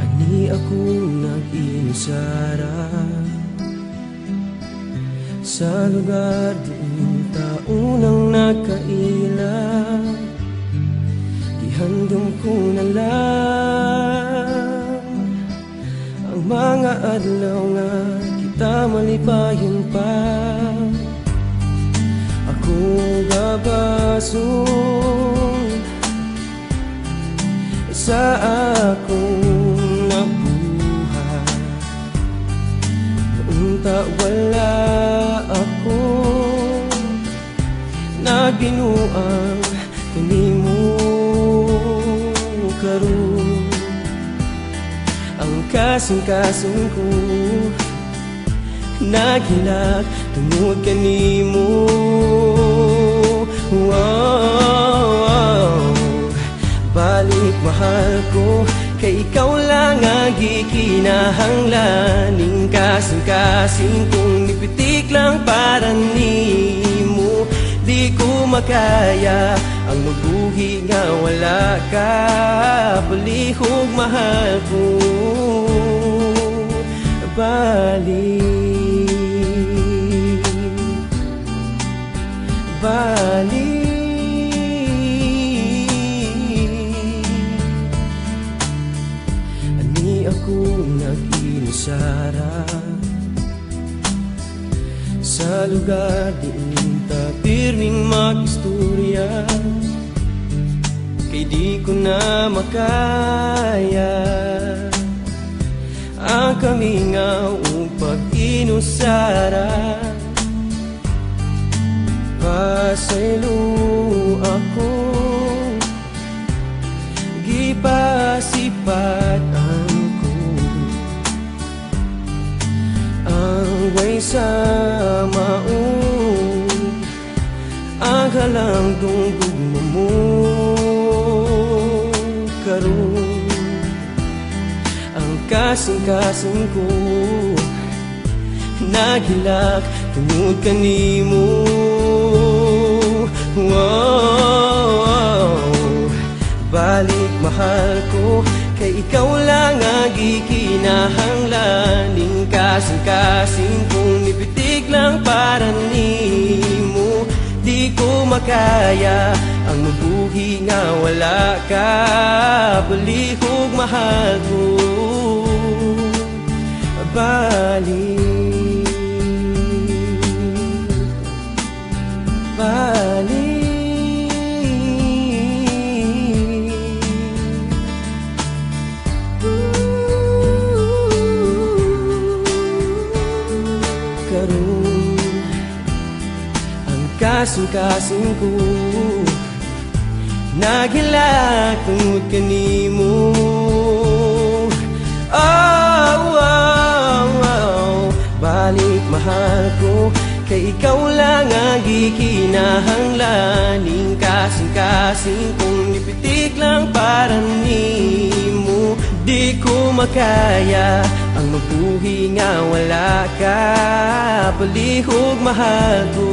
Ani akong nag-inunsara sa lugar diin taunang nakaila. Gihandom ko na lang ang mga adlaw nga kita malipayon pa. Ako gabason sa akong nabuhay. Noong wala ako naginuang kanimo karon. Ang kasing-kasing ko naghilak tungod kanimo. Wow, balik mahal ko, kay ikaw lang ang gikinahanglan. Ning kasing-kasing kong nipitik lang para nimo. Di ko makaya ang mabuhi nga wala ka. Palihog mahal ko, balik, balik. Ani akong nag-inisara sa lugar diin ta pirming mag-istorya. Kay di ko na makaya ang kamingaw o pag-inusara. Pasaylo ako, gipasipatan ko ang way sa maong ang halang dungdugmo mo karon. Ang kasing-kasing ko naghilak tungod kanimo. Wow, balik mahal ko, kay ikaw lang ang gikinahanglan. Ning kasing-kasing kong nipitik lang para nimo. Di ko makaya ang mabuhi nga wala ka. Palihog mahal ko, balik, balik. Karon ang kasing-kasing ko naghilak tungod kanimo. Oh, oh, oh, balik mahal ko, kay ikaw lang ang gikinahanglan. Ning kasing-kasing kong nipitik lang para nimo. Di ko makaya ang mabuhi nga wala ka. Palihog mahal ko,